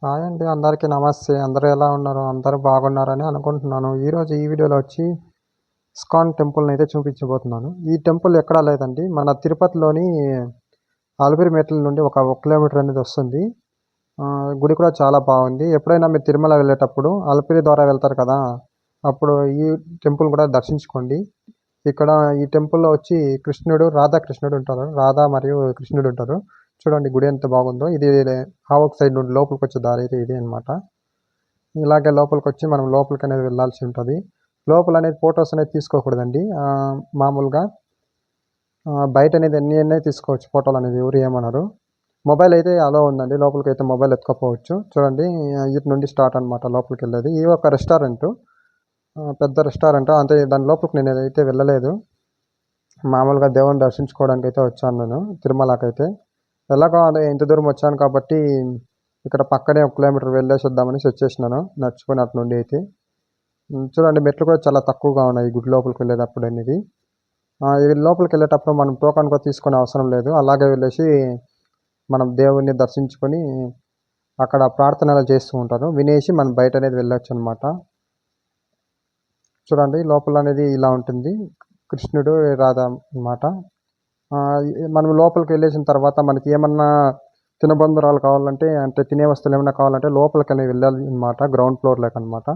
Hi అండి. అందరికీ నమస్తే. అందరూ ఎలా ఉన్నారు? అందరూ బాగున్నారని అనుకుంటున్నాను. ఈరోజు ఈ వీడియోలో వచ్చి ఇస్కాన్ టెంపుల్‌నైతే చూపించబోతున్నాను. ఈ టెంపుల్ ఎక్కడా లేదండి. మన తిరుపతిలోని అలిపిరి మెట్ల నుండి ఒక కిలోమీటర్ అనేది వస్తుంది. గుడి కూడా చాలా బాగుంది. ఎప్పుడైనా మీరు తిరుమల వెళ్ళేటప్పుడు అలిపిరి ద్వారా వెళ్తారు కదా! అప్పుడు ఈ టెంపుల్ కూడా దర్శించుకోండి. ఇక్కడ ఈ టెంపుల్‌లో వచ్చి రాధాకృష్ణుడు ఉంటారు. రాధ మరియు కృష్ణుడు ఉంటారు. చూడండి గుడి ఎంత బాగుందో. ఇది ఆవొక సైడ్ నుండి లోపలికొచ్చే దారి అయితే ఇదే అన్నమాట. ఇలాగే లోపలికొచ్చి మనం లోపలికనేది వెళ్ళాల్సి ఉంటది. లోపలనేది ఫోటోస్ అనేది తీసుకోకూడదండి. మామూలుగా బయటనేది ఎన్ని తీసుకోవచ్చు ఫోటోలనేది ఎవరు ఏమనరు. మొబైల్ అయితే అలో ఉందండి. లోపలికైతే మొబైల్ ఎత్తుకపోవచ్చు. చూడండి ఇటు నుండి స్టార్ట్ అనమాట లోపలికెళ్ళేది. ఇది ఒక రెస్టారెంటు. పెద్ద రెస్టారెంటు. అంటే దాని లోపలికి నేనైతే వెళ్ళలేదు. మామూలుగా దేవుడిని దర్శించుకోవడానికైతే వచ్చాను నేను తిరుమలకైతే. ఎలాగో అదే ఇంత దూరం వచ్చాను కాబట్టి, ఇక్కడ పక్కనే ఒక కిలోమీటర్ వెళ్ళేసొద్దామనేసి వచ్చేసినాను. నడుచుకొని అటు నుండి అయితే. చూడండి మెట్లు కూడా చాలా తక్కువగా ఉన్నాయి ఈ గుడి లోపలికి వెళ్ళేటప్పుడనేది. ఈ లోపలికెళ్ళేటప్పుడు మనం టోకెన్ కూడా తీసుకునే అవసరం లేదు. అలాగే వెళ్ళేసి మనం దేవుడిని దర్శించుకొని, అక్కడ ప్రార్థనలు చేస్తూ ఉంటారు. వినేసి మనం బయటనేది వెళ్ళొచ్చనమాట. చూడండి లోపలనేది ఇలా ఉంటుంది. కృష్ణుడు, రాధ అనమాట. మనం లోపలికెళ్ళేసిన తర్వాత మనకి ఏమన్నా తినుబండారాలు కావాలంటే, అంటే తినే వస్తువులేమన్నా కావాలంటే లోపలికనేది వెళ్ళాలి అనమాట. గ్రౌండ్ ఫ్లోర్‌లోకనమాట.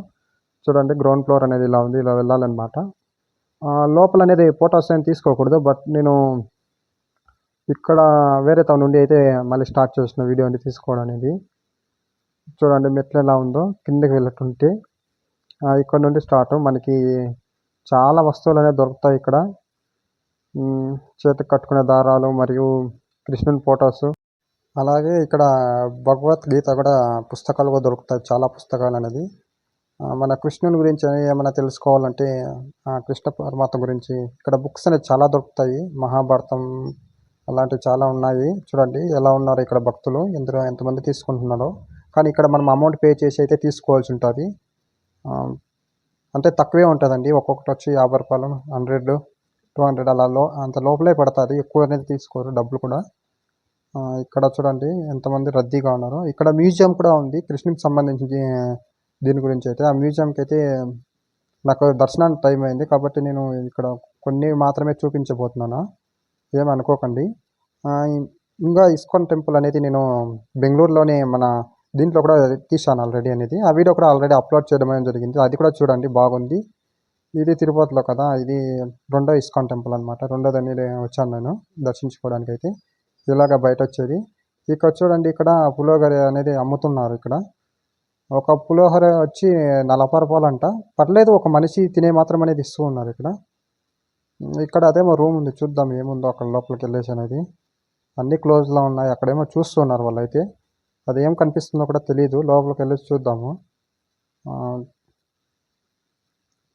చూడండి గ్రౌండ్ ఫ్లోర్ అనేది ఇలా ఉంది. ఇలా వెళ్ళాలనమాట. లోపలనేది ఫోటోస్ ఏం తీసుకోకూడదు. బట్ నేను ఇక్కడ వేరే నుండి అయితే మళ్ళీ స్టార్ట్ చేసిన వీడియో అనేది తీసుకోవడం అనేది. చూడండి మెట్లెలా ఉందో కిందకి వెళ్ళుతుంటే ఇక్కడ నుండి స్టార్ట్. మనకి చాలా వస్తువులనేవి దొరుకుతాయి ఇక్కడ. హ్మ్. చేతికి కట్టుకునే దారాలు మరియు కృష్ణుని ఫోటోసు. అలాగే ఇక్కడ భగవద్గీత కూడా పుస్తకాలు కూడా దొరుకుతాయి. చాలా పుస్తకాలనేది. మన కృష్ణుని గురించి ఏమన్నా తెలుసుకోవాలంటే కృష్ణ పరమాత్మ గురించి ఇక్కడ బుక్స్ అనేది చాలా దొరుకుతాయి. మహాభారతం అలాంటివి చాలా ఉన్నాయి. చూడండి ఎలా ఉన్నారో ఇక్కడ భక్తులు. ఇందులో ఎంతమంది తీసుకుంటున్నారో. కానీ ఇక్కడ మనం అమౌంట్ పే చేసి అయితే తీసుకోవాల్సి ఉంటది. ఆహ్, అంటే తక్కువే ఉంటదండి. ఒక్కొక్కటొచ్చి రూ. 50, 100, 200 అంత లోపలే పడతది. ఎక్కువ అనేది తీసుకోరు డబ్బులు కూడా. ఇక్కడ చూడండి ఎంతమంది రద్దీగా ఉన్నారో. ఇక్కడ మ్యూజియం కూడా ఉంది. కృష్ణునికి సంబంధించి దీని గురించైతే. ఆ మ్యూజియంకైతే నాకు దర్శనానికి టైం అయింది. కాబట్టి నేను ఇక్కడ కొన్ని మాత్రమే చూపించబోతున్నాను. ఏమనుకోకండి. ఆహ్, ఇంకా ఇస్కాన్ టెంపుల్ అనేది నేను బెంగుళూరులోనే మన దీంట్లో కూడా తీశాను ఆల్రెడీ అనేది. ఆ వీడియో కూడా ఆల్రెడీ అప్‌లోడ్ చేయడం అనేది జరిగింది. అది కూడా చూడండి బాగుంది. ఇది తిరుపతిలో కదా! ఇది రెండో ఇస్కాన్ టెంపుల్ అనమాట. రెండోదనేది వచ్చాను నేను దర్శించుకోవడానికైతే. ఇలాగ బయటొచ్చేది. ఇక్కడ చూడండి ఇక్కడ పులిహోర అనేది అమ్ముతున్నారు ఇక్కడ. ఒక పులిహోర వచ్చి రూ. 40 అంట. పర్లేదు ఒక మనిషి తినే మాత్రం అనేది ఇస్తూ ఉన్నారు ఇక్కడ. ఇక్కడ అదేమో రూమ్ ఉంది. చూద్దాం ఏముందో అక్కడ లోపలికెళ్ళేసి అనేది. అన్నీ క్లోజ్‌లో ఉన్నాయి. అక్కడేమో చూస్తున్నారు వాళ్ళైతే. అదేం కనిపిస్తుందో కూడా తెలీదు. లోపలికెళ్ళేసి చూద్దాము. ఆహ్,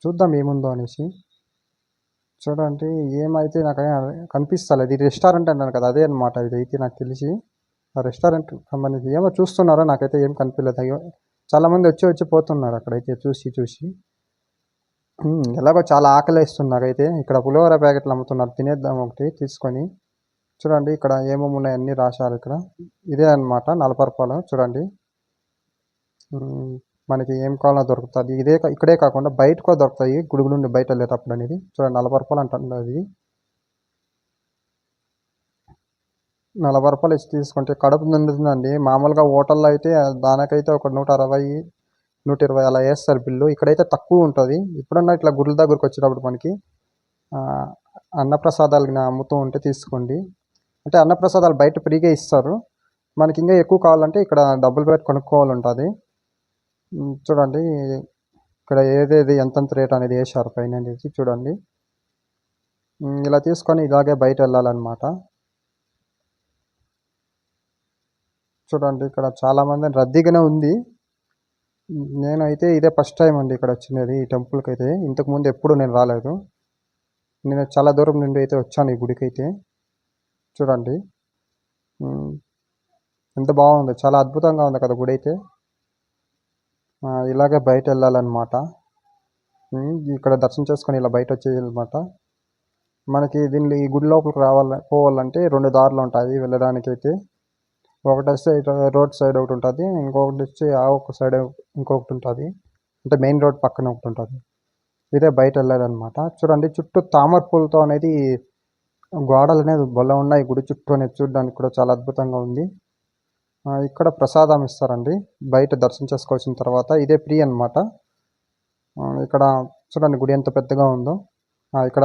చూద్దాం ఏముందో అనేసి. చూడండి ఏమైతే నాకేం కనిపిస్తలేదు. ఇది రెస్టారెంట్ అన్నాను కదా! అదే అనమాట ఇదైతే నాకు తెలిసి. ఆ రెస్టారెంట్‌కి సంబంధించి ఏమో చూస్తున్నారో నాకైతే ఏం కనిపియలేదు. అయ్యో! చాలామంది వచ్చి పోతున్నారు అక్కడైతే చూసి. ఎలాగో చాలా ఆకలేస్తుంది నాకైతే. ఇక్కడ పులిహోర ప్యాకెట్లు అమ్ముతున్నారు. తినేద్దాం ఒకటి తీసుకొని. చూడండి ఇక్కడ ఏమేమి ఉన్నాయో అన్నీ రాశారు ఇక్కడ. ఇదే అనమాట రూ. 40 చూడండి. హ్మ్. మనకి ఏం కావాలన్నా దొరుకుతది. ఇక్కడే కాకుండా బయట కూడా దొరుకుతాయి. గుడి నుండి బయటెళ్ళేటప్పుడనేది. చూడండి రూ. 40 అంటున్నది. రూ. 40 ఇచ్చి తీసుకుంటే కడుపు నిండుతుందండి. మామూలుగా హోటల్‌లో అయితే దానికైతే ఒక 160, 120 అలా ఏస్తారు బిల్లు. ఇక్కడైతే తక్కువుంటది. ఎప్పుడన్నా ఇట్లా గుడుల దగ్గరకొచ్చేటప్పుడు మనకి ఆహ్, అన్నప్రసాదాలు అమ్ముతూ ఉంటే తీసుకోండి. అంటే అన్నప్రసాదాలు బయట ఫ్రీగా ఇస్తారు. మనకింకా ఎక్కువ కావాలంటే ఇక్కడ డబ్బులు పెట్టి కొనుక్కోవాలుంటది. చూడండి ఇక్కడ ఏదేది ఎంతెంత రేట్ అనేది ఏశారు పైననేది చూడండి. ఇలా తీసుకొని ఇలాగే బయటెళ్ళాలనమాట. చూడండి ఇక్కడ చాలామంది రద్దీగానే ఉంది. నేనైతే ఇదే ఫస్ట్ టైమ్ అండి ఇక్కడొచ్చినది ఈ టెంపుల్‌కైతే. ఇంతకుముందు ఎప్పుడు నేను రాలేదు. నేను చాలా దూరం నుండి అయితే వచ్చాను ఈ గుడికైతే. చూడండి. హ్మ్. ఎంత బావుందో. చాలా అద్భుతంగా ఉంది కదా గుడైతే. ఇలాగే బయటెళ్ళాలనమాట. ఇక్కడ దర్శనం చేసుకొని ఇలా బయటొచ్చేయాలనమాట. మనకి ఈ గుడి లోపలికి పోవాలంటే 2 దారులుంటాయి వెళ్ళడానికైతే. ఒకటొస్తే ఇటు రోడ్ సైడ్ ఒకటి ఉంటుంది, ఇంకొకటి వచ్చి ఆ ఒక్క సైడ్ ఇంకొకటి ఉంటుంది. అంటే మెయిన్ రోడ్ పక్కన ఒకటి ఉంటుంది. ఇదే బయట వెళ్ళాలన్నమాట. చూడండి చుట్టూ తామర పూలతో అనేది గోడలు అనేది భలే ఉన్నాయి. గుడి చుట్టూ అనేది చూడడానికి కూడా చాలా అద్భుతంగా ఉంది. ఇక్కడ ప్రసాదం ఇస్తారండి బయట దర్శనం చేసుకోవాల్సిన తర్వాత. ఇదే ఫ్రీ అన్నమాట. ఇక్కడ చూడండి గుడి ఎంత పెద్దగా ఉందో. ఇక్కడ